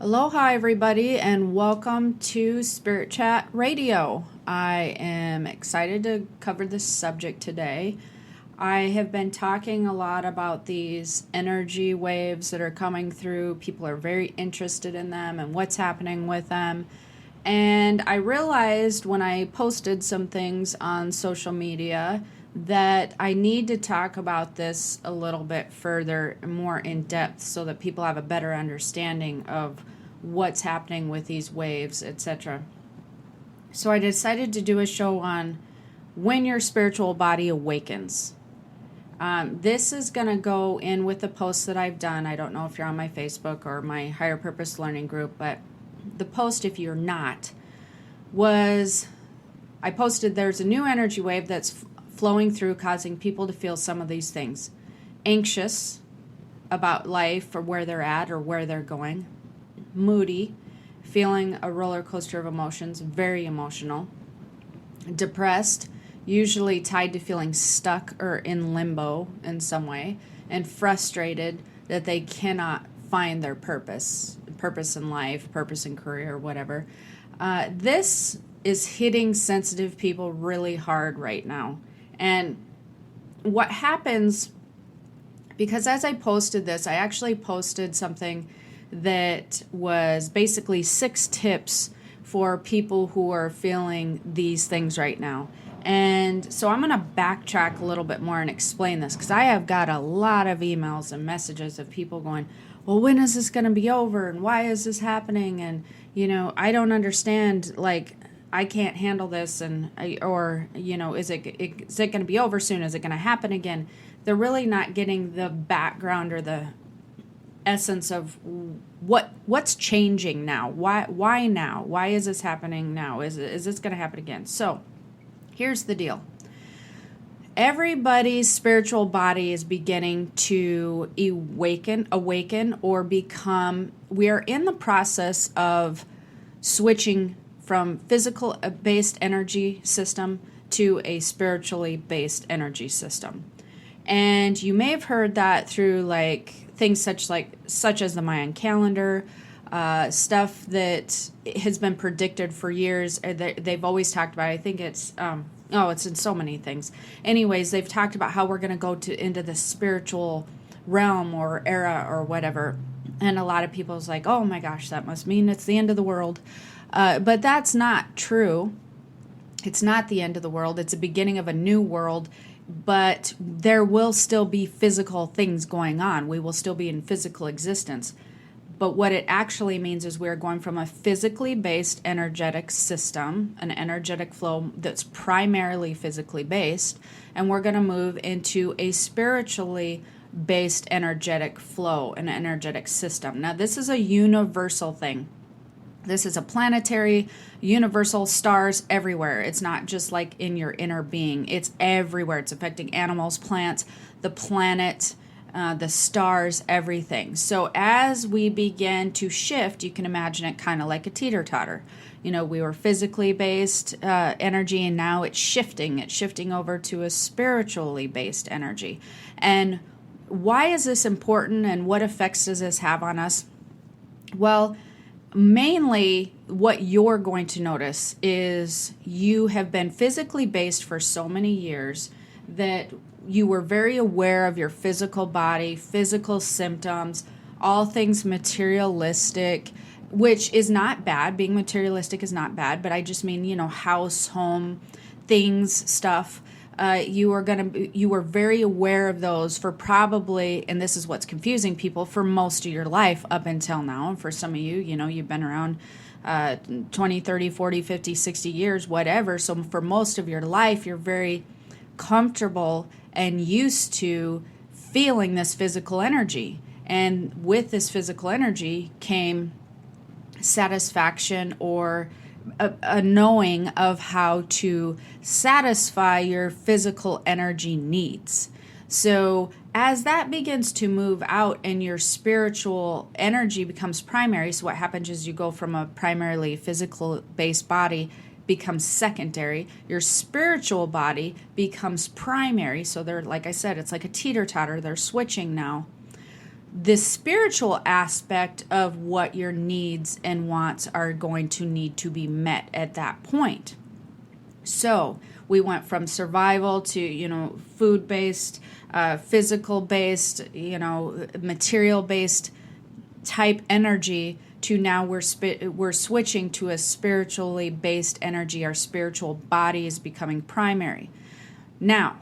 Aloha, everybody, and welcome to Spirit Chat Radio. I am excited to cover this subject today. I have been talking a lot about these energy waves that are coming through. People are very interested in them and what's happening with them. And I realized when I posted some things on social media that I need to talk about this a little bit further, more in depth, so that people have a better understanding of what's happening with these waves, etc. So I decided to do a show on when your spiritual body awakens. This is going to go in with the posts that I've done. I don't know if you're on my Facebook or my Higher Purpose Learning group, but the post, if you're not, was I posted there's a new energy wave that's flowing through, causing people to feel some of these things. Anxious about life or where they're at or where they're going. Moody, feeling a roller coaster of emotions, very emotional. Depressed, usually tied to feeling stuck or in limbo in some way. And frustrated that they cannot find their purpose in life, purpose in career, whatever. This is hitting sensitive people really hard right now. And what happens, because as I posted this, I actually posted something that was basically 6 tips for people who are feeling these things right now. And so I'm going to backtrack a little bit more and explain this, because I have got a lot of emails and messages of people going, well, when is this going to be over? And why is this happening? And, I don't understand, like, I can't handle this, is it going to be over soon? Is it going to happen again? They're really not getting the background or the essence of what's changing now. Why now? Why is this happening now? Is this going to happen again? So here's the deal. Everybody's spiritual body is beginning to awaken or become, we are in the process of switching from physical based energy system to a spiritually based energy system. And you may have heard that through like things such as the Mayan calendar, stuff that has been predicted for years. They've always talked about, I think it's in so many things. Anyways, they've talked about how we're going to go into the spiritual realm or era or whatever. And a lot of people's like, oh my gosh, that must mean it's the end of the world. But that's not true. It's not the end of the world. It's the beginning of a new world. But there will still be physical things going on. We will still be in physical existence. But what it actually means is we're going from a physically based energetic system, an energetic flow that's primarily physically based, and we're going to move into a spiritually based energetic flow, an energetic system. Now, this is a universal thing. This is a planetary, universal, stars everywhere. It's not just like in your inner being. It's everywhere. It's affecting animals, plants, the planet, the stars, everything. So as we begin to shift, you can imagine it kind of like a teeter-totter. We were physically based energy, and now it's shifting. It's shifting over to a spiritually based energy. And why is this important, and what effects does this have on us? Well, mainly what you're going to notice is you have been physically based for so many years that you were very aware of your physical body, physical symptoms, all things materialistic, which is not bad. Being materialistic is not bad, but I just mean, house, home, things, stuff. You were very aware of those for probably, and this is what's confusing people, for most of your life up until now. And for some of you, you've been around 20, 30, 40, 50, 60 years, whatever. So for most of your life, you're very comfortable and used to feeling this physical energy. And with this physical energy came satisfaction or a knowing of how to satisfy your physical energy needs. So as that begins to move out and your spiritual energy becomes primary, so what happens is you go from a primarily physical based body becomes secondary, your spiritual body becomes primary. So they're, like I said, it's like a teeter-totter. They're switching now. the spiritual aspect of what your needs and wants are going to need to be met at that point. So we went from survival to, food-based, physical-based, material-based type energy to now we're switching to a spiritually based energy. Our spiritual body is becoming primary. Now,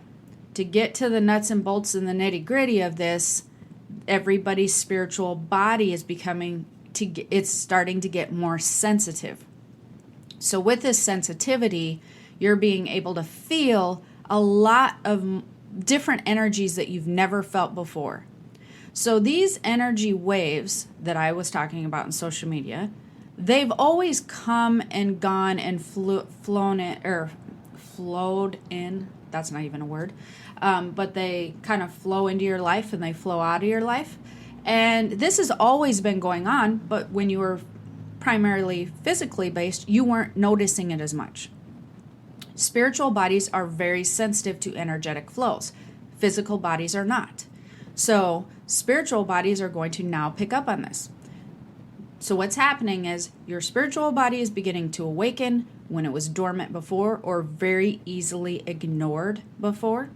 to get to the nuts and bolts and the nitty-gritty of this, everybody's spiritual body is it's starting to get more sensitive. So with this sensitivity, you're being able to feel a lot of different energies that you've never felt before. So these energy waves that I was talking about in social media, they've always come and gone and flowed in. That's not even a word. But they kind of flow into your life and they flow out of your life. And this has always been going on, but when you were primarily physically based, you weren't noticing it as much. Spiritual bodies are very sensitive to energetic flows. Physical bodies are not. So spiritual bodies are going to now pick up on this. So what's happening is your spiritual body is beginning to awaken when it was dormant before or very easily ignored before.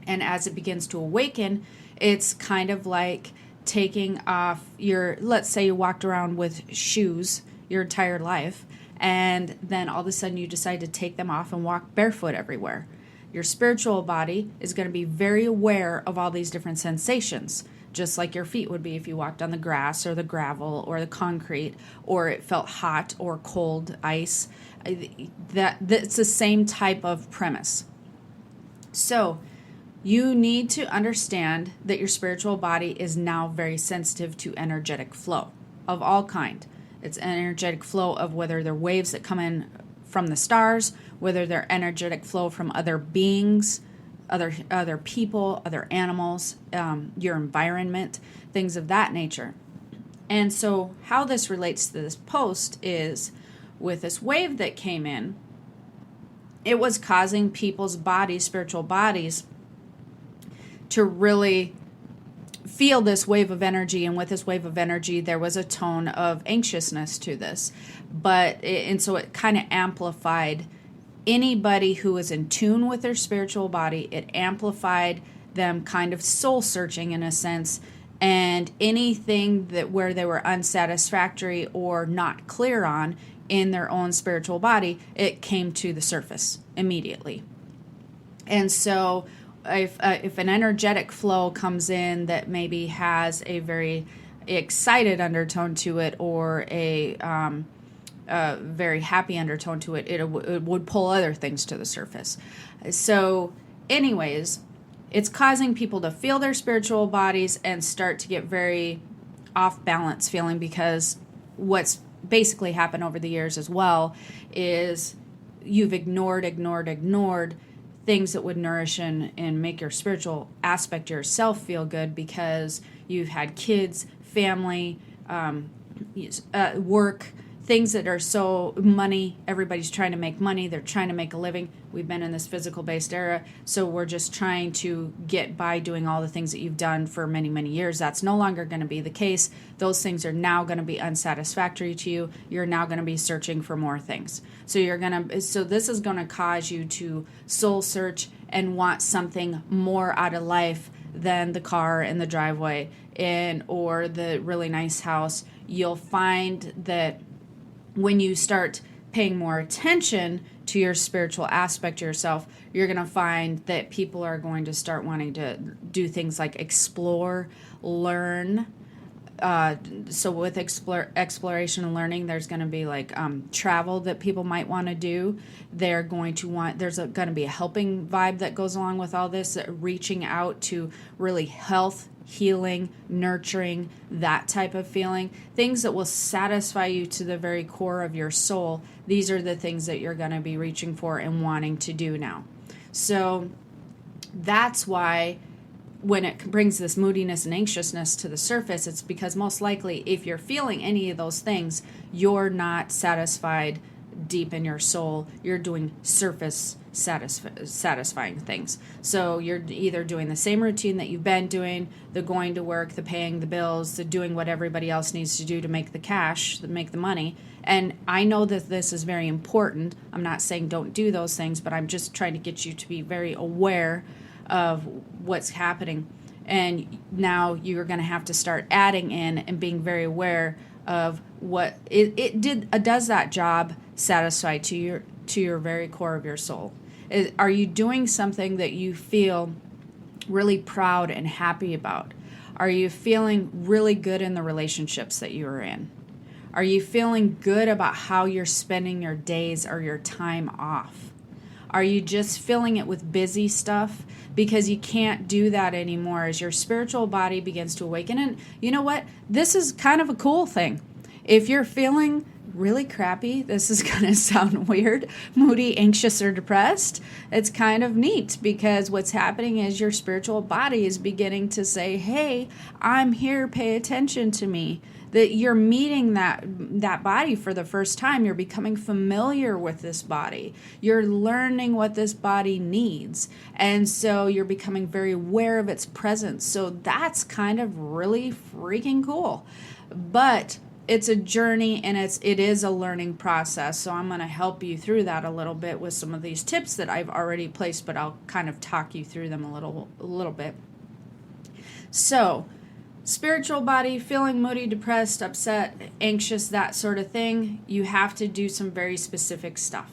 And as it begins to awaken, it's kind of like taking off let's say you walked around with shoes your entire life, and then all of a sudden you decide to take them off and walk barefoot everywhere. Your spiritual body is going to be very aware of all these different sensations, just like your feet would be if you walked on the grass or the gravel or the concrete, or it felt hot or cold ice. That's the same type of premise. So you need to understand that your spiritual body is now very sensitive to energetic flow of all kind. It's an energetic flow of whether they're waves that come in from the stars, whether they're energetic flow from other beings, other people, other animals, your environment, things of that nature. And so how this relates to this post is with this wave that came in, it was causing people's bodies, spiritual bodies, to really feel this wave of energy. And with this wave of energy, there was a tone of anxiousness to this. And so it kind of amplified anybody who was in tune with their spiritual body. It amplified them kind of soul searching in a sense, and anything where they were unsatisfactory or not clear on in their own spiritual body, it came to the surface immediately. And so if an energetic flow comes in that maybe has a very excited undertone to it or a very happy undertone to it, it would pull other things to the surface. So anyways, it's causing people to feel their spiritual bodies and start to get very off balance feeling, because what's basically happened over the years as well is you've ignored things that would nourish and make your spiritual aspect yourself feel good, because you've had kids, family, work, things that are so money. Everybody's trying to make money. They're trying to make a living. We've been in this physical-based era, so we're just trying to get by doing all the things that you've done for many, many years. That's no longer going to be the case. Those things are now going to be unsatisfactory to you. You're now going to be searching for more things. So this is going to cause you to soul search and want something more out of life than the car in the driveway or the really nice house. You'll find that when you start paying more attention to your spiritual aspect to yourself, you're going to find that people are going to start wanting to do things like explore, learn. So with exploration and learning, there's going to be like travel that people might want to do. There's going to be a helping vibe that goes along with all this, reaching out to really health, healing, nurturing, that type of feeling, things that will satisfy you to the very core of your soul. These are the things that you're going to be reaching for and wanting to do now. So that's why when it brings this moodiness and anxiousness to the surface, it's because most likely if you're feeling any of those things, you're not satisfied deep in your soul, you're doing surface satisfying things. So you're either doing the same routine that you've been doing, the going to work, the paying the bills, the doing what everybody else needs to do to make the cash, to make the money. And I know that this is very important. I'm not saying don't do those things, but I'm just trying to get you to be very aware of what's happening. And now you're going to have to start adding in and being very aware of what does that job satisfy to your very core of your soul. Are you doing something that you feel really proud and happy about? Are you feeling really good in the relationships that you are in? Are you feeling good about how you're spending your days or your time off? Are you just filling it with busy stuff? Because you can't do that anymore as your spiritual body begins to awaken. And you know what? This is kind of a cool thing. If you're feeling really crappy, this is going to sound weird, moody, anxious, or depressed, it's kind of neat, because what's happening is your spiritual body is beginning to say, hey, I'm here, pay attention to me. That you're meeting that body for the first time. You're becoming familiar with this body. You're learning what this body needs. And so you're becoming very aware of its presence. So that's kind of really freaking cool. But it's a journey, and it is a learning process. So I'm going to help you through that a little bit with some of these tips that I've already placed, but I'll kind of talk you through them a little bit. So, spiritual body, feeling moody, depressed, upset, anxious, that sort of thing, you have to do some very specific stuff.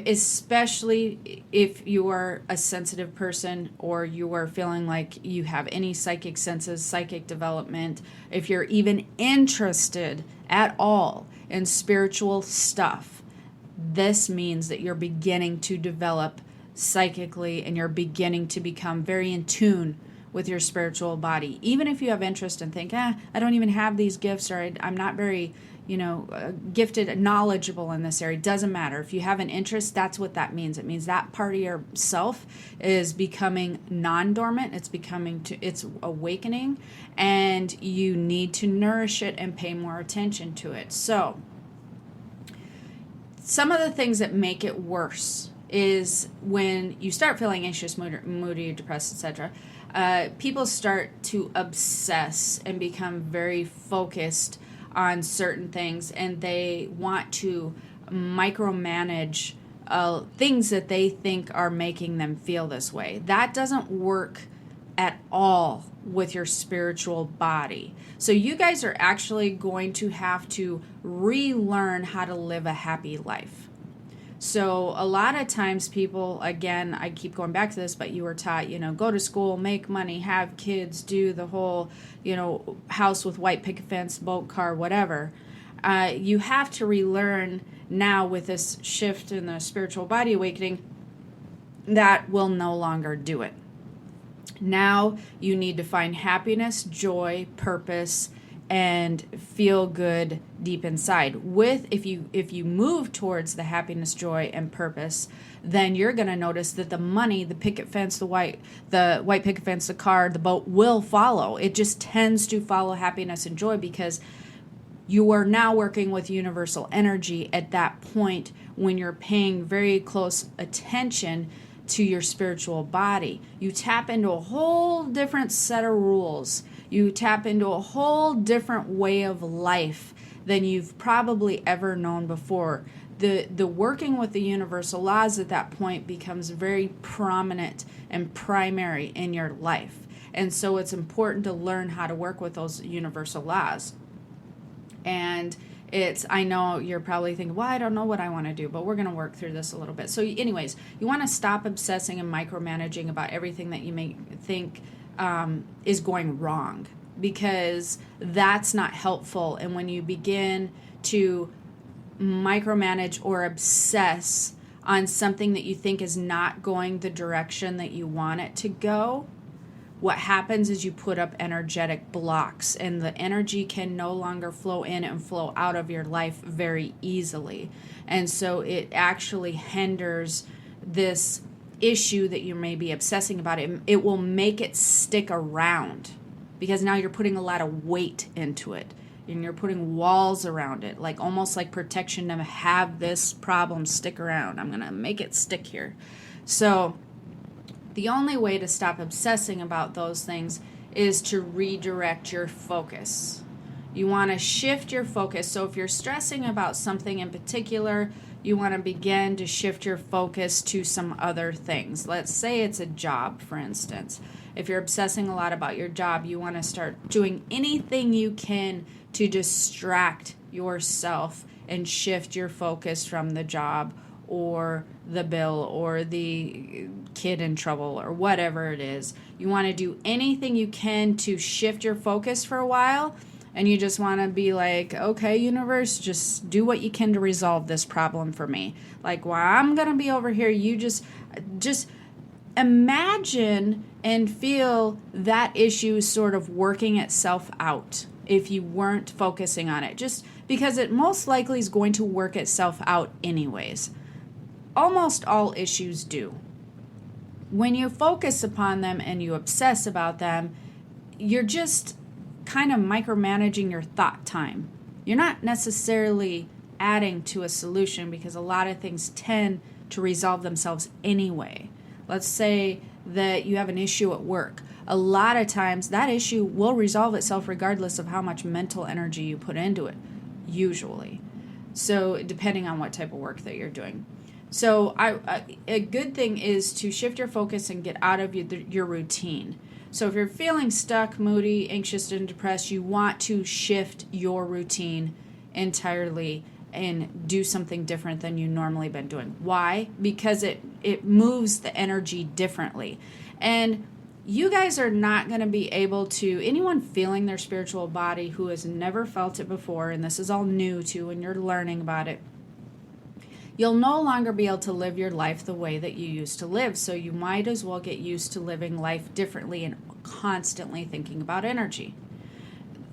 Especially if you are a sensitive person, or you are feeling like you have any psychic senses, psychic development, if you're even interested at all in spiritual stuff, this means that you're beginning to develop psychically, and you're beginning to become very in tune with your spiritual body. Even if you have interest and think, I don't even have these gifts, or I'm not very, gifted, knowledgeable in this area. It doesn't matter. If you have an interest, that's what that means. It means that part of yourself is becoming non-dormant. It's awakening, and you need to nourish it and pay more attention to it. So, some of the things that make it worse is when you start feeling anxious, moody, depressed, etc. People start to obsess and become very focused on certain things, and they want to micromanage things that they think are making them feel this way. That doesn't work at all with your spiritual body. So you guys are actually going to have to relearn how to live a happy life. So a lot of times people, again, I keep going back to this, but you were taught, go to school, make money, have kids, do the whole, house with white picket fence, boat, car, whatever. You have to relearn now with this shift in the spiritual body awakening that will no longer do it. Now you need to find happiness, joy, purpose, and feel good deep inside. If you move towards the happiness, joy, and purpose, then you're going to notice that the money, the picket fence, the white picket fence, the car, the boat will follow. It just tends to follow happiness and joy, because you are now working with universal energy at that point when you're paying very close attention to your spiritual body. You tap into a whole different set of rules. You tap into a whole different way of life than you've probably ever known before. The working with the universal laws at that point becomes very prominent and primary in your life. And so it's important to learn how to work with those universal laws. And I know you're probably thinking, well, I don't know what I want to do, but we're going to work through this a little bit. So anyways, you want to stop obsessing and micromanaging about everything that you may think is going wrong, because that's not helpful. And when you begin to micromanage or obsess on something that you think is not going the direction that you want it to go, what happens is you put up energetic blocks, and the energy can no longer flow in and flow out of your life very easily. And so it actually hinders this issue that you may be obsessing about. It will make it stick around, because now you're putting a lot of weight into it. and you're putting walls around it, like almost like protection to have this problem stick around. I'm going to make it stick here. So the only way to stop obsessing about those things is to redirect your focus. You want to shift your focus. So if you're stressing about something in particular, you want to begin to shift your focus to some other things. Let's say it's a job, for instance. If you're obsessing a lot about your job, you want to start doing anything you can to distract yourself and shift your focus from the job or the bill or the kid in trouble or whatever it is. You want to do anything you can to shift your focus for a while. And you just want to be like, okay, universe, just do what you can to resolve this problem for me. Like, while I'm going to be over here, you just imagine and feel that issue sort of working itself out if you weren't focusing on it. Just because it most likely is going to work itself out anyways. Almost all issues do. When you focus upon them and you obsess about them, you're just kind of micromanaging your thought time. You're not necessarily adding to a solution because a lot of things tend to resolve themselves anyway. Let's say that you have an issue at work. A lot of times that issue will resolve itself regardless of how much mental energy you put into it, usually. So depending on what type of work that you're doing. So a good thing is to shift your focus and get out of your routine. So if you're feeling stuck, moody, anxious, and depressed, you want to shift your routine entirely and do something different than you normally been doing. Why? Because it moves the energy differently. And you guys are not going to be able to, anyone feeling their spiritual body who has never felt it before, and this is all new to you and you're learning about it, you'll no longer be able to live your life the way that you used to live. So you might as well get used to living life differently and constantly thinking about energy.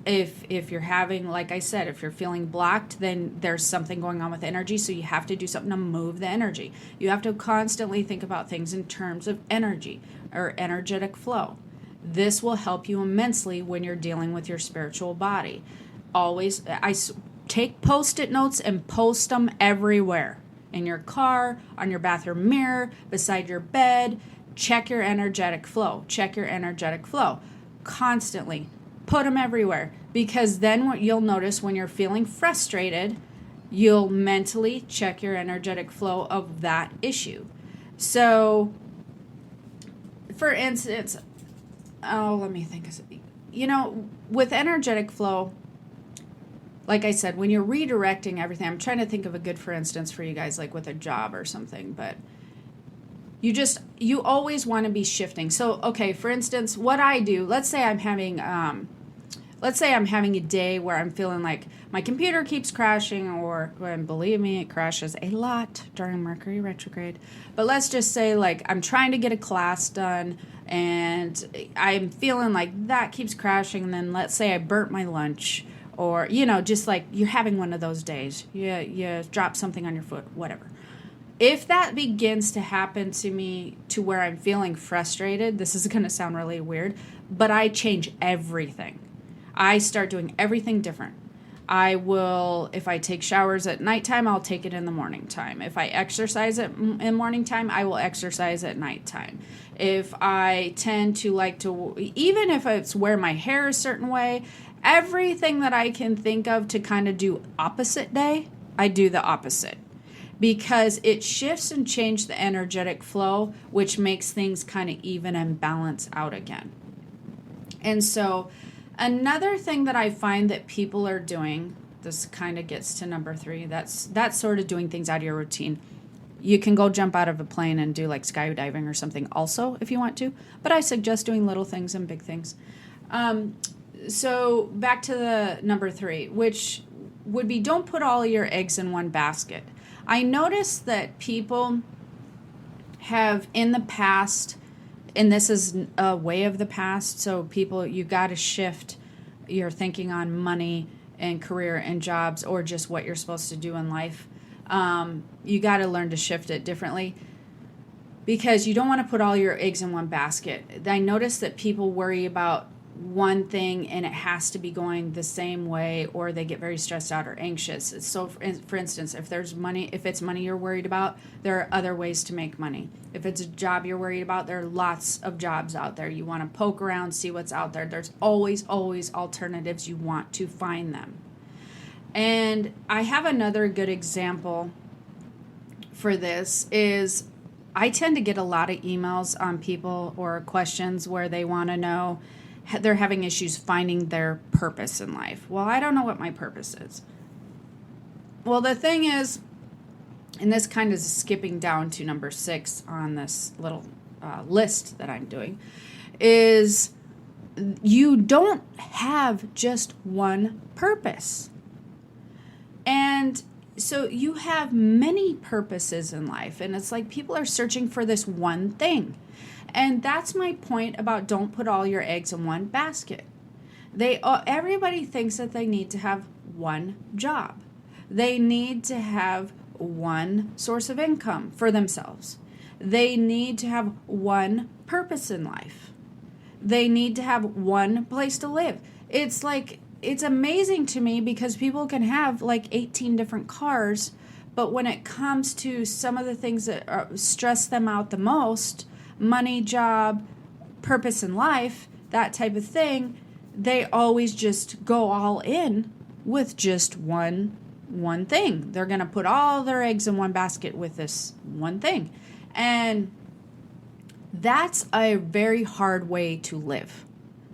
If you're having, like I said, if you're feeling blocked, then there's something going on with energy. So you have to do something to move the energy. You have to constantly think about things in terms of energy or energetic flow. This will help you immensely when you're dealing with your spiritual body. Always, take Post-it notes and post them everywhere. In your car, on your bathroom mirror, beside your bed. Check your energetic flow. Check your energetic flow. Constantly. Put them everywhere. Because then what you'll notice when you're feeling frustrated, you'll mentally check your energetic flow of that issue. So, for instance, let me think. With energetic flow, like I said, when you're redirecting everything, I'm trying to think of a good for instance for you guys, like with a job or something, but you always want to be shifting. So, okay, for instance, what I do, let's say I'm having a day where I'm feeling like my computer keeps crashing, and believe me, it crashes a lot during Mercury retrograde. But let's just say like I'm trying to get a class done and I'm feeling like that keeps crashing, and then let's say I burnt my lunch. Or, just like you're having one of those days. You drop something on your foot, whatever. If that begins to happen to me to where I'm feeling frustrated, this is going to sound really weird, but I change everything. I start doing everything different. If I take showers at nighttime, I'll take it in the morning time. If I exercise in morning time, I will exercise at nighttime. If I tend to even if it's wear my hair a certain way, everything that I can think of to kind of do opposite day, I do the opposite. Because it shifts and changes the energetic flow, which makes things kind of even and balance out again. And so another thing that I find that people are doing, this kind of gets to number 3, that's sort of doing things out of your routine. You can go jump out of a plane and do like skydiving or something also if you want to, but I suggest doing little things and big things. So back to the number 3, which would be don't put all your eggs in one basket. I noticed that people have in the past, and this is a way of the past, so people, you got to shift your thinking on money and career and jobs or just what you're supposed to do in life. You got to learn to shift it differently because you don't want to put all your eggs in one basket. I noticed that people worry about one thing and it has to be going the same way, or they get very stressed out or anxious. So for instance, if it's money you're worried about, there are other ways to make money. If it's a job you're worried about, there are lots of jobs out there. You want to poke around, see what's out there. There's always alternatives. You want to find them. And I have another good example for this is I tend to get a lot of emails on people or questions where they want to know they're having issues finding their purpose in life. Well, I don't know what my purpose is. Well, the thing is, and this kind of is skipping down to number 6 on this little list that I'm doing, is you don't have just one purpose. And so you have many purposes in life, and it's like people are searching for this one thing. And that's my point about don't put all your eggs in one basket. Everybody thinks that they need to have one job. They need to have one source of income for themselves. They need to have one purpose in life. They need to have one place to live. It's amazing to me because people can have like 18 different cars, but when it comes to some of the things that stress them out the most, money, job, purpose in life, that type of thing, they always just go all in with just one thing. They're going to put all their eggs in one basket with this one thing. And that's a very hard way to live.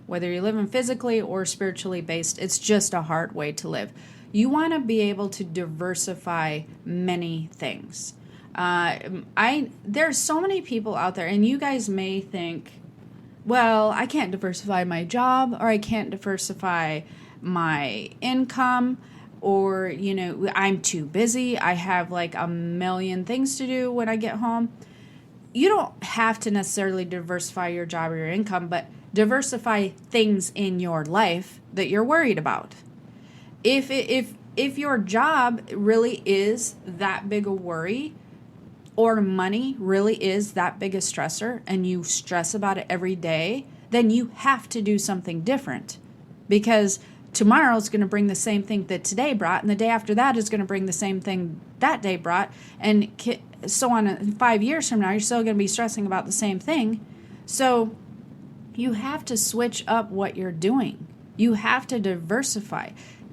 Whether you're living physically or spiritually based, it's just a hard way to live. You want to be able to diversify many things. There's so many people out there, and you guys may think, well, I can't diversify my job, or I can't diversify my income, or, I'm too busy. I have like a million things to do when I get home. You don't have to necessarily diversify your job or your income, but diversify things in your life that you're worried about. If your job really is that big a worry, or money really is that big a stressor, and you stress about it every day, then you have to do something different, because tomorrow is going to bring the same thing that today brought, and the day after that is going to bring the same thing that day brought, and so on. 5 years from now, you're still going to be stressing about the same thing. So you have to switch up what you're doing. You have to diversify.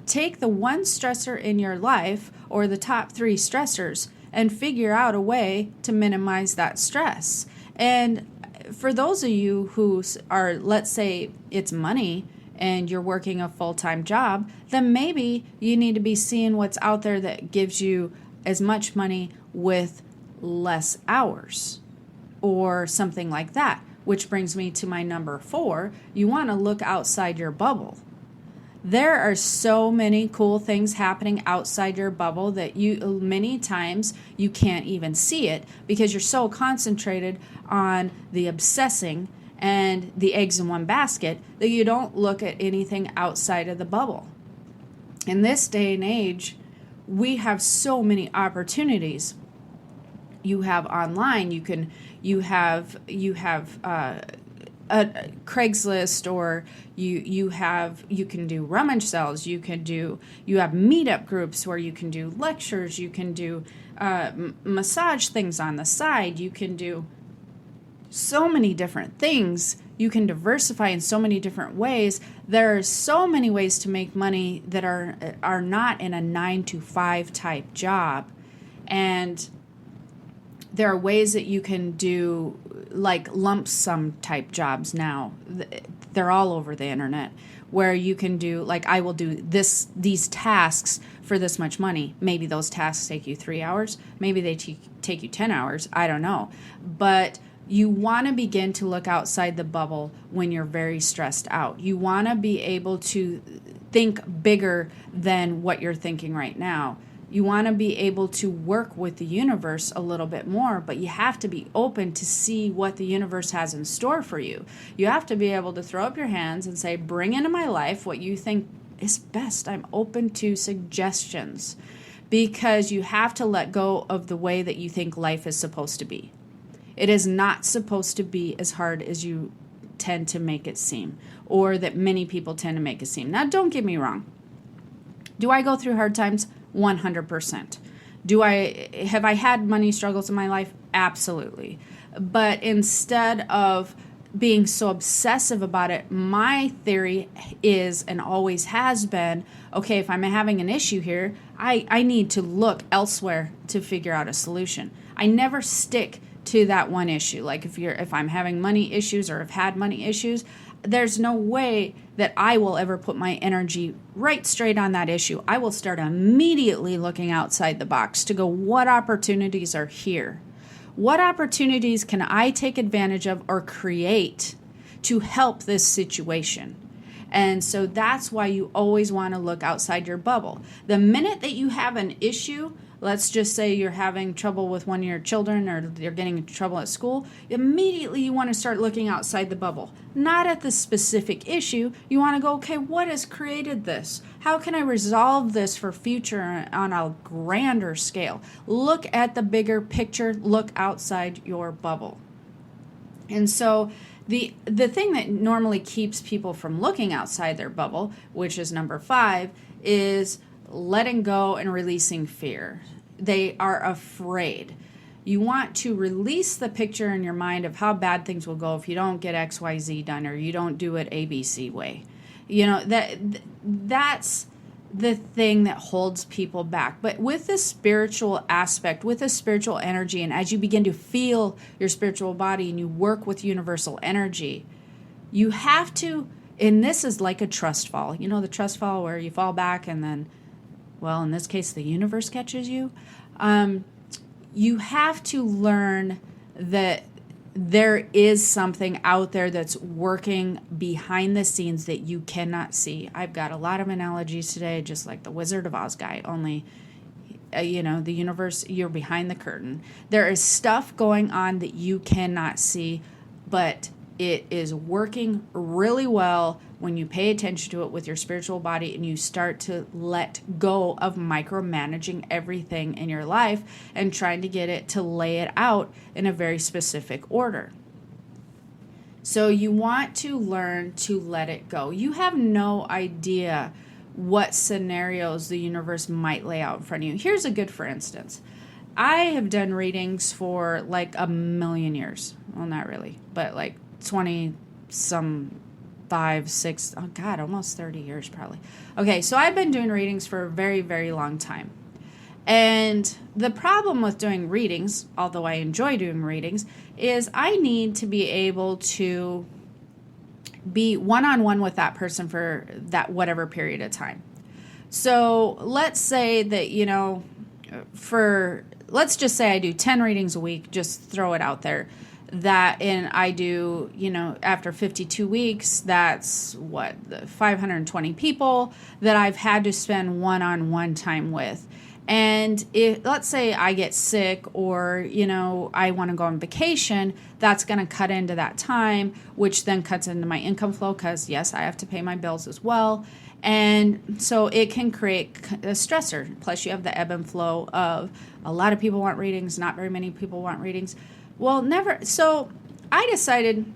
Take the one stressor in your life, or the top 3 stressors, and figure out a way to minimize that stress. And for those of you who are, let's say it's money and you're working a full-time job, then maybe you need to be seeing what's out there that gives you as much money with less hours or something like that. Which brings me to my number 4. You want to look outside your bubble. There are so many cool things happening outside your bubble that many times you can't even see it because you're so concentrated on the obsessing and the eggs in one basket that you don't look at anything outside of the bubble. In this day and age, we have so many opportunities. You have online, you have a Craigslist, or you can do rummage sales, you have meetup groups where you can do lectures, you can do massage things on the side, you can do so many different things. You can diversify in so many different ways. There are so many ways to make money that are not in a 9-to-5 type job. And there are ways that you can do like lump sum type jobs now. They're all over the internet, where you can do, like, I will do these tasks for this much money. Maybe those tasks take you 3 hours. Maybe they take you 10 hours. I don't know. But you want to begin to look outside the bubble when you're very stressed out. You want to be able to think bigger than what you're thinking right now. You want to be able to work with the universe a little bit more, but you have to be open to see what the universe has in store for you. You have to be able to throw up your hands and say, bring into my life what you think is best. I'm open to suggestions, because you have to let go of the way that you think life is supposed to be. It is not supposed to be as hard as you tend to make it seem, or that many people tend to make it seem. Now, don't get me wrong. Do I go through hard times? 100%. Have I had money struggles in my life? Absolutely. But instead of being so obsessive about it, my theory is and always has been, okay, if I'm having an issue here, I need to look elsewhere to figure out a solution. I never stick to that one issue. Like if I'm having money issues or have had money issues, there's no way that I will ever put my energy right straight on that issue. I will start immediately looking outside the box to go, what opportunities are here? What opportunities can I take advantage of or create to help this situation? And so that's why you always want to look outside your bubble. The minute that you have an issue, let's just say you're having trouble with one of your children or you're getting into trouble at school, immediately you want to start looking outside the bubble. Not at the specific issue. You want to go, okay, what has created this? How can I resolve this for future on a grander scale? Look at the bigger picture. Look outside your bubble. And so the thing that normally keeps people from looking outside their bubble, which is number 5, is letting go and releasing fear. They are afraid. You want to release the picture in your mind of how bad things will go if you don't get XYZ done or you don't do it ABC way. You know, that's the thing that holds people back. But with the spiritual aspect, with the spiritual energy, and as you begin to feel your spiritual body and you work with universal energy, you have to, and this is like a trust fall. You know, the trust fall where you fall back and then, well, in this case, the universe catches you. You have to learn that there is something out there that's working behind the scenes that you cannot see. I've got a lot of analogies today, just like the Wizard of Oz guy, only, the universe, you're behind the curtain. There is stuff going on that you cannot see, but it is working really well when you pay attention to it with your spiritual body and you start to let go of micromanaging everything in your life and trying to get it to lay it out in a very specific order. So you want to learn to let it go. You have no idea what scenarios the universe might lay out in front of you. Here's a good for instance. I have done readings for like a million years. Well, not really, but like 20 some 5, 6, oh God, almost 30 years probably. Okay, so I've been doing readings for a very, very long time. And the problem with doing readings, although I enjoy doing readings, is I need to be able to be one-on-one with that person for that whatever period of time. So let's say that, let's just say I do 10 readings a week, just throw it out there. And I do, after 52 weeks, that's 520 people that I've had to spend one-on-one time with. And if, let's say I get sick or, I want to go on vacation, that's going to cut into that time, which then cuts into my income flow because, yes, I have to pay my bills as well. And so it can create a stressor. Plus, you have the ebb and flow of a lot of people want readings, not very many people want readings. Well, never. So I decided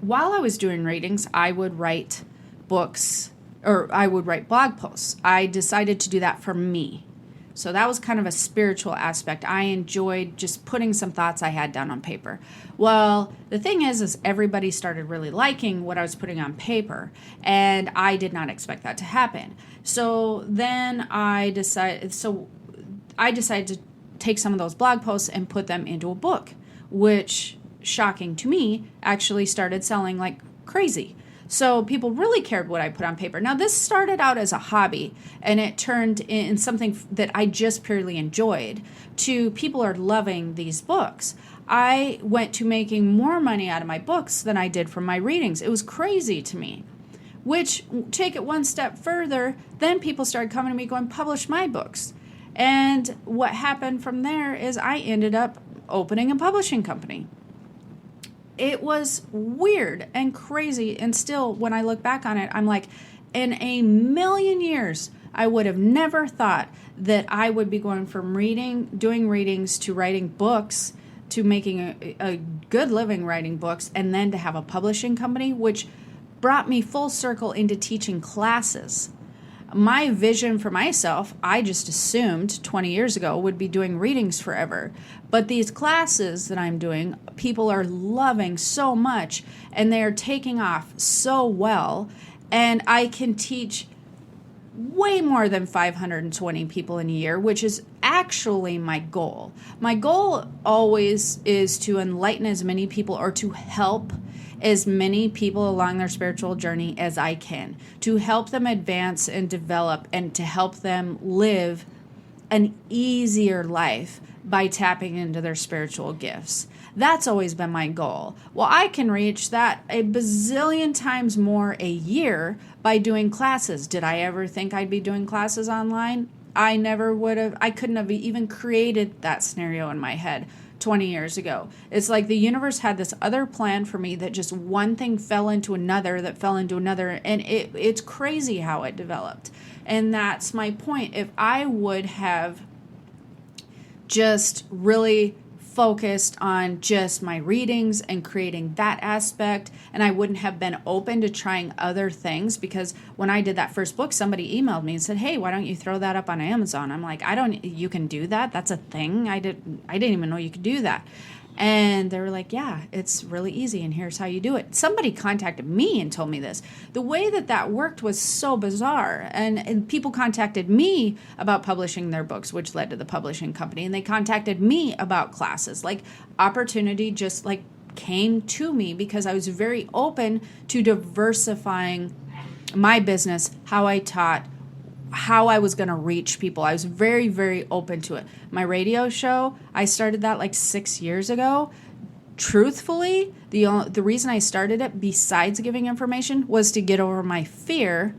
while I was doing readings, I would write books or I would write blog posts. I decided to do that for me. So that was kind of a spiritual aspect. I enjoyed just putting some thoughts I had down on paper. Well, the thing is everybody started really liking what I was putting on paper, and I did not expect that to happen. So then I decided to take some of those blog posts and put them into a book, which, shocking to me, actually started selling like crazy. So people really cared what I put on paper. Now, this started out as a hobby, and it turned in something that I just purely enjoyed to people are loving these books. I went to making more money out of my books than I did from my readings. It was crazy to me. Which, take it one step further, then people started coming to me going, publish my books. And what happened from there is I ended up opening a publishing company. It was weird and crazy. And still, when I look back on it, I'm like, in a million years, I would have never thought that I would be going from doing readings to writing books to making a good living writing books, and then to have a publishing company, which brought me full circle into teaching classes. My vision for myself, I just assumed 20 years ago, would be doing readings forever. But these classes that I'm doing, people are loving so much, and they are taking off so well, and I can teach way more than 520 people in a year, which is actually my goal. My goal always is to enlighten as many people, or to help as many people along their spiritual journey as I can, to help them advance and develop, and to help them live an easier life by tapping into their spiritual gifts. That's always been my goal. Well, I can reach that a bazillion times more a year by doing classes. Did I ever think I'd be doing classes online? I never would have. I couldn't have even created that scenario in my head 20 years ago. It's like the universe had this other plan for me, that just one thing fell into another, that fell into another, and it's crazy how it developed. And that's my point. If I would have just really focused on just my readings and creating that aspect, and I wouldn't have been open to trying other things, because when I did that first book, somebody emailed me and said, "Hey, why don't you throw that up on Amazon?" I'm like, you can do that? That's a thing? I didn't even know you could do that. And they were like, yeah, it's really easy, and here's how you do it. Somebody contacted me and told me this. The way that worked was so bizarre. And people contacted me about publishing their books, which led to the publishing company. And they contacted me about classes. Like, opportunity just like came to me, because I was very open to diversifying my business, how I taught, how I was going to reach people. I was very, very open to it. My radio show, I started that like 6 years ago. Truthfully, the reason I started it, besides giving information, was to get over my fear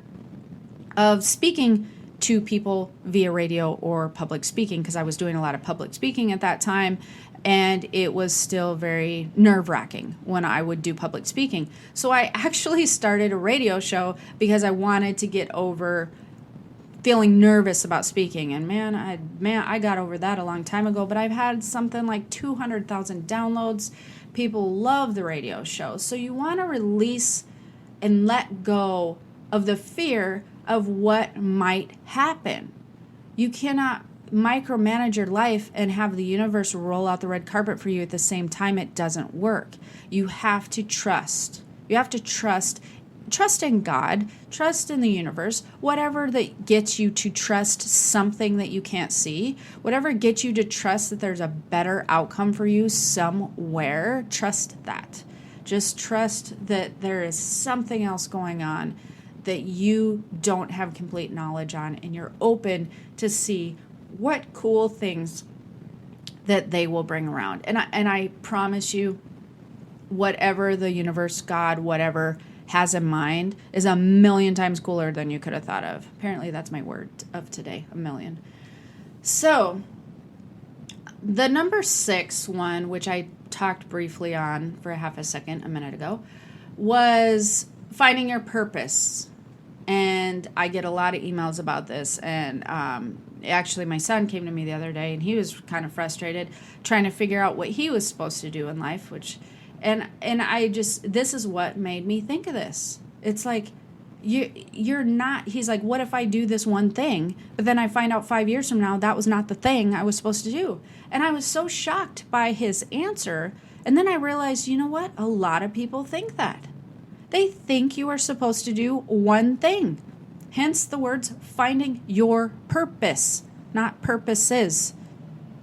of speaking to people via radio or public speaking, because I was doing a lot of public speaking at that time, and it was still very nerve-wracking when I would do public speaking. So I actually started a radio show because I wanted to get over feeling nervous about speaking. And I got over that a long time ago, but I've had something like 200,000 downloads. People love the radio show. So you want to release and let go of the fear of what might happen. You cannot micromanage your life and have the universe roll out the red carpet for you at the same time. It doesn't work. You have to trust. You have to trust in God, trust in the universe, whatever that gets you to trust something that you can't see, whatever gets you to trust that there's a better outcome for you somewhere, trust that. Just trust that there is something else going on that you don't have complete knowledge on, and you're open to see what cool things that they will bring around. And I promise you, whatever the universe, God, whatever has in mind is a million times cooler than you could have thought of. Apparently that's my word of today, 1,000,000. So the number 6 one, which I talked briefly on for a half a second a minute ago, was finding your purpose. And I get a lot of emails about this. And actually my son came to me the other day, and he was kind of frustrated trying to figure out what he was supposed to do in life, And I just, this is what made me think of this. It's like, you're not, he's like, what if I do this one thing, but then I find out 5 years from now that was not the thing I was supposed to do? And I was so shocked by his answer. And then I realized, you know what? A lot of people think that. They think you are supposed to do one thing. Hence the words finding your purpose, not purposes.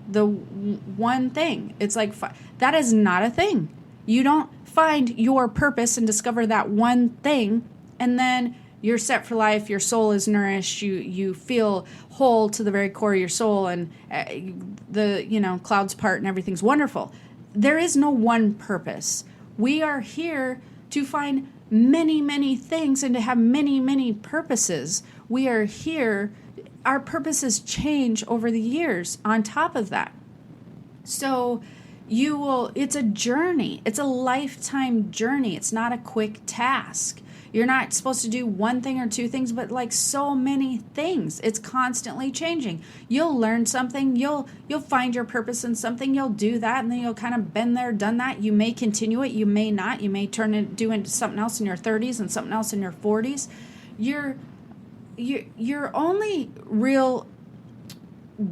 The one thing. It's like, that is not a thing. You don't find your purpose and discover that one thing, and then you're set for life, your soul is nourished, you feel whole to the very core of your soul, and the clouds part and everything's wonderful. There is no one purpose. We are here to find many, many things and to have many, many purposes. We are here, our purposes change over the years on top of that. So it's a journey. It's a lifetime journey. It's not a quick task. You're not supposed to do one thing or two things, but like so many things. It's constantly changing. You'll learn something, you'll find your purpose in something, you'll do that, and then you'll kind of been there, done that. You may continue it, you may not. You may do into something else in your 30s and something else in your 40s. Your only real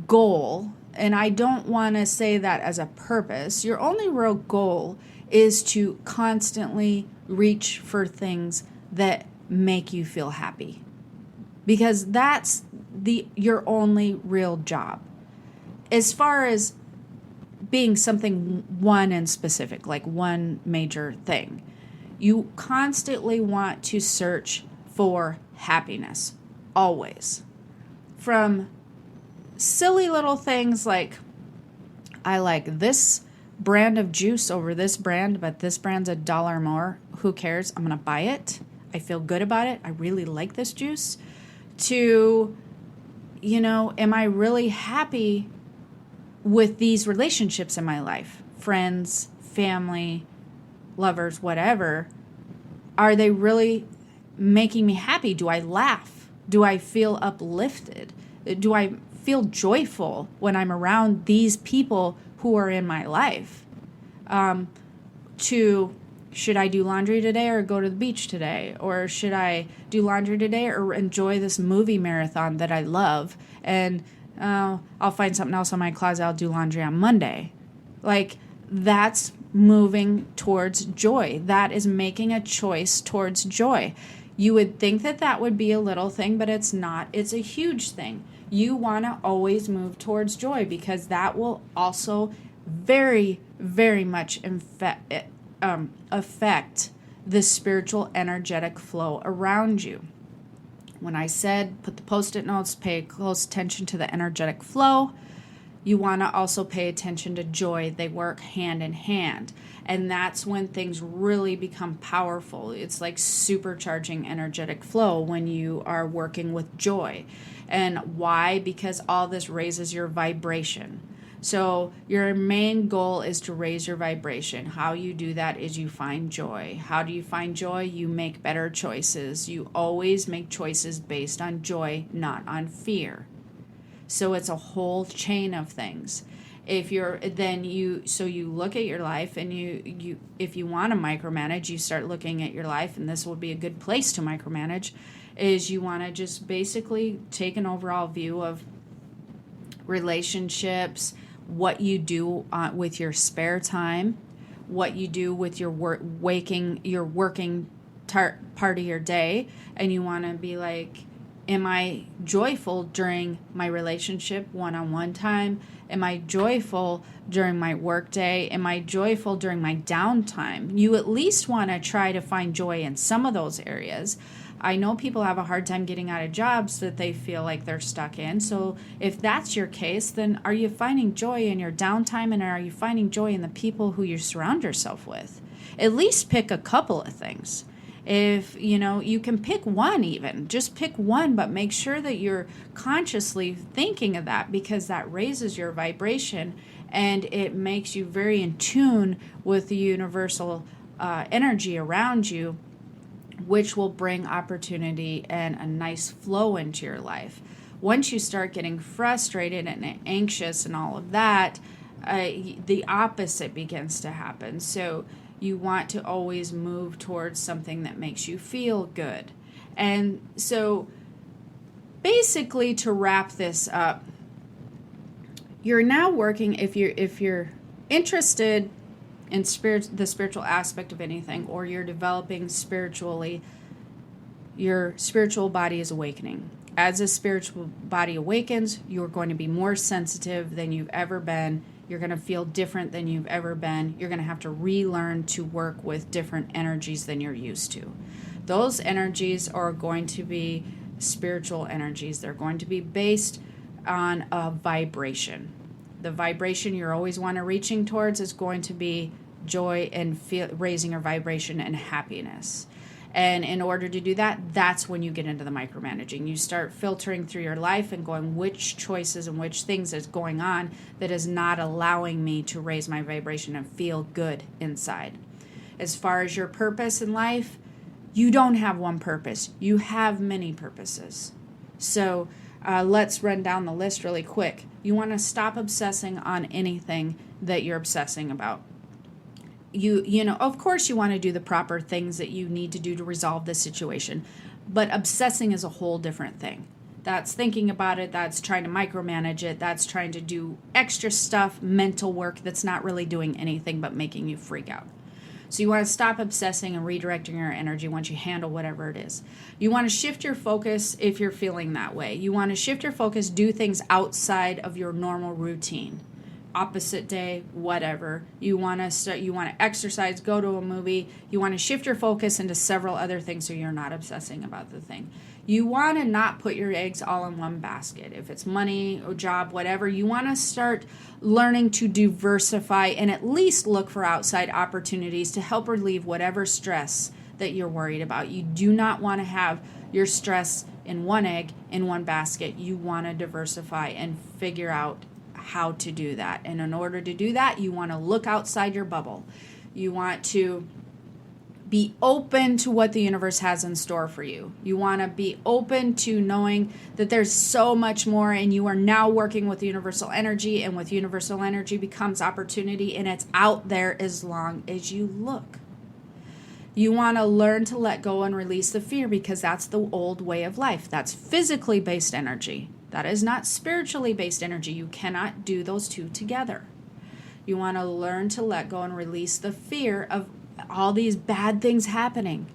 goal, and I don't want to say that as a purpose, your only real goal is to constantly reach for things that make you feel happy, because that's your only real job. As far as being something one and specific, like one major thing, you constantly want to search for happiness, always. From silly little things like, I like this brand of juice over this brand, but this brand's $1 more. Who cares? I'm going to buy it. I feel good about it. I really like this juice. To, am I really happy with these relationships in my life? Friends, family, lovers, whatever. Are they really making me happy? Do I laugh? Do I feel uplifted? Do I feel joyful when I'm around these people who are in my life? Should I do laundry today or go to the beach today? Or should I do laundry today or enjoy this movie marathon that I love? And I'll find something else in my closet. I'll do laundry on Monday. Like, that's moving towards joy. That is making a choice towards joy. You would think that would be a little thing, but it's not. It's a huge thing. You want to always move towards joy, because that will also very, very much affect the spiritual energetic flow around you. When I said put the Post-it notes, pay close attention to the energetic flow, you want to also pay attention to joy. They work hand in hand. And that's when things really become powerful. It's like supercharging energetic flow when you are working with joy. And why? Because all this raises your vibration. So your main goal is to raise your vibration. How you do that is you find joy. How do you find joy? You make better choices. You always make choices based on joy, not on fear. So it's a whole chain of things. If you're you look at your life, and you if you want to micromanage, you start looking at your life, and this would be a good place to micromanage, is you want to just basically take an overall view of relationships, what you do with your spare time, what you do with your working part of your day, and you want to be like, am I joyful during my relationship one-on-one time? Am I joyful during my work day? Am I joyful during my downtime? You at least want to try to find joy in some of those areas. I know people have a hard time getting out of jobs that they feel like they're stuck in. So if that's your case, then are you finding joy in your downtime, and are you finding joy in the people who you surround yourself with? At least pick a couple of things. If, you can pick one even. Just pick one, but make sure that you're consciously thinking of that, because that raises your vibration and it makes you very in tune with the universal energy around you, which will bring opportunity and a nice flow into your life. Once you start getting frustrated and anxious and all of that, the opposite begins to happen. So you want to always move towards something that makes you feel good. And so basically, to wrap this up, you're now working, if you're interested in the spiritual aspect of anything, or you're developing spiritually, your spiritual body is awakening. As a spiritual body awakens, you're going to be more sensitive than you've ever been. You're going to feel different than you've ever been. You're going to have to relearn to work with different energies than you're used to. Those energies are going to be spiritual energies. They're going to be based on a vibration. The vibration you're always want to reaching towards is going to be joy and raising your vibration and happiness. And in order to do that, that's when you get into the micromanaging. You start filtering through your life and going, which choices and which things is going on that is not allowing me to raise my vibration and feel good inside. As far as your purpose in life, You don't have one purpose. You have many purposes. So let's run down the list really quick. You want to stop obsessing on anything that you're obsessing about. You know, of course you want to do the proper things that you need to do to resolve this situation, but obsessing is a whole different thing. That's thinking about it, that's trying to micromanage it, that's trying to do extra stuff, mental work that's not really doing anything but making you freak out. So you want to stop obsessing and redirecting your energy once you handle whatever it is. You want to shift your focus if you're feeling that way. You want to shift your focus, do things outside of your normal routine. Opposite day, whatever. You want to exercise, go to a movie. You want to shift your focus into several other things so you're not obsessing about the thing. You want to not put your eggs all in one basket. If it's money or job, whatever, you want to start learning to diversify and at least look for outside opportunities to help relieve whatever stress that you're worried about. You do not want to have your stress in one egg in one basket. You want to diversify and figure out how to do that. And in order to do that, you want to look outside your bubble. You want to be open to what the universe has in store for you. You want to be open to knowing that there's so much more, and you are now working with universal energy, and with universal energy becomes opportunity, and it's out there as long as you look. You want to learn to let go and release the fear, because that's the old way of life. That's physically based energy. That is not spiritually based energy. You cannot do those two together. You want to learn to let go and release the fear of all these bad things happening,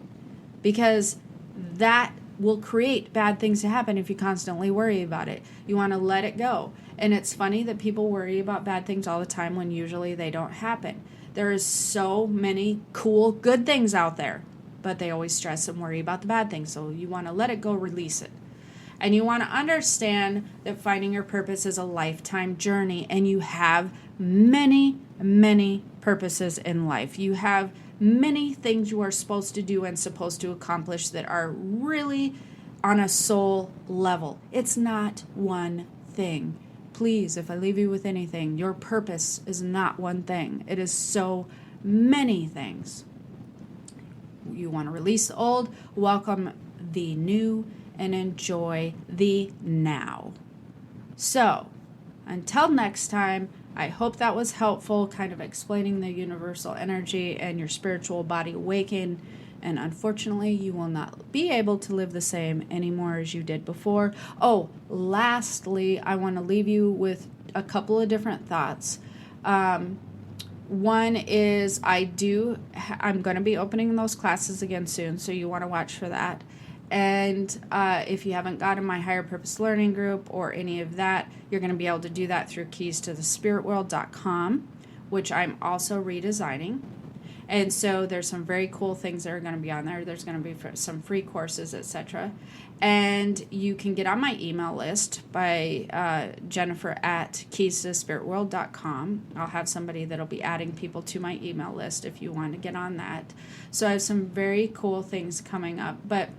because that will create bad things to happen if you constantly worry about it. You want to let it go. And it's funny that people worry about bad things all the time when usually they don't happen. There is so many cool, good things out there, but they always stress and worry about the bad things. So you want to let it go, release it. And you want to understand that finding your purpose is a lifetime journey, and you have many, many purposes in life. You have many things you are supposed to do and supposed to accomplish that are really on a soul level. It's not one thing. Please, if I leave you with anything, your purpose is not one thing. It is so many things. You want to release the old, welcome the new, and enjoy the now. So, until next time, I hope that was helpful, kind of explaining the universal energy and your spiritual body awaken. And unfortunately, you will not be able to live the same anymore as you did before. Oh, lastly, I want to leave you with a couple of different thoughts. One is I'm going to be opening those classes again soon, so you want to watch for that. And if you haven't gotten my Higher Purpose Learning Group or any of that, you're going to be able to do that through keystothespiritworld.com, which I'm also redesigning. And so there's some very cool things that are going to be on there. There's going to be some free courses, etc. And you can get on my email list by Jennifer at keystothespiritworld.com. I'll have somebody that'll be adding people to my email list if you want to get on that. So I have some very cool things coming up. But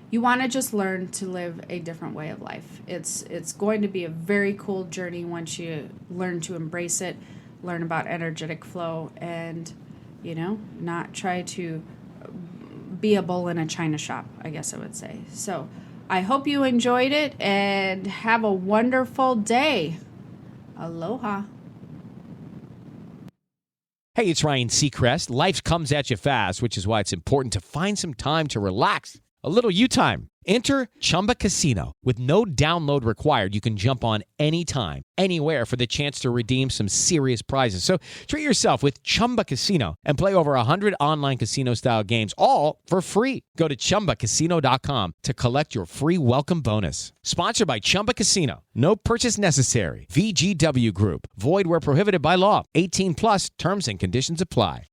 you want to just learn to live a different way of life. It's going to be a very cool journey once you learn to embrace it, learn about energetic flow, and, not try to be a bull in a china shop, I guess I would say. So I hope you enjoyed it, and have a wonderful day. Aloha. Hey, it's Ryan Seacrest. Life comes at you fast, which is why it's important to find some time to relax. A little you time. Enter Chumba Casino. With no download required, you can jump on anytime, anywhere for the chance to redeem some serious prizes. So treat yourself with Chumba Casino and play over 100 online casino-style games, all for free. Go to ChumbaCasino.com to collect your free welcome bonus. Sponsored by Chumba Casino. No purchase necessary. VGW Group. Void where prohibited by law. 18 plus. Terms and conditions apply.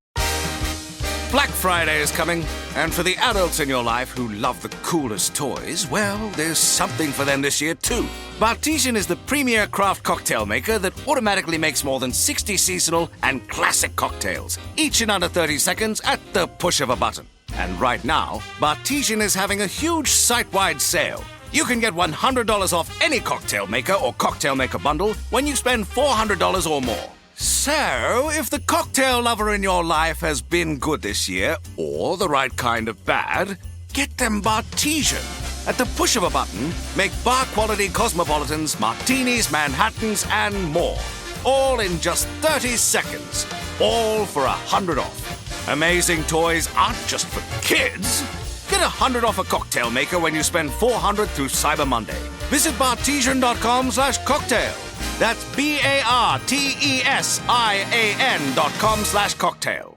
Black Friday is coming, and for the adults in your life who love the coolest toys, well, there's something for them this year too. Bartesian is the premier craft cocktail maker that automatically makes more than 60 seasonal and classic cocktails, each in under 30 seconds at the push of a button. And right now, Bartesian is having a huge site-wide sale. You can get $100 off any cocktail maker or cocktail maker bundle when you spend $400 or more. So, if the cocktail lover in your life has been good this year, or the right kind of bad, get them Bartesian. At the push of a button, make bar-quality cosmopolitans, martinis, Manhattans, and more. All in just 30 seconds. All for $100 off. Amazing toys aren't just for kids. Get $100 off a cocktail maker when you spend $400 through Cyber Monday. Visit bartesian.com/cocktail. That's BARTESIAN.com/cocktail.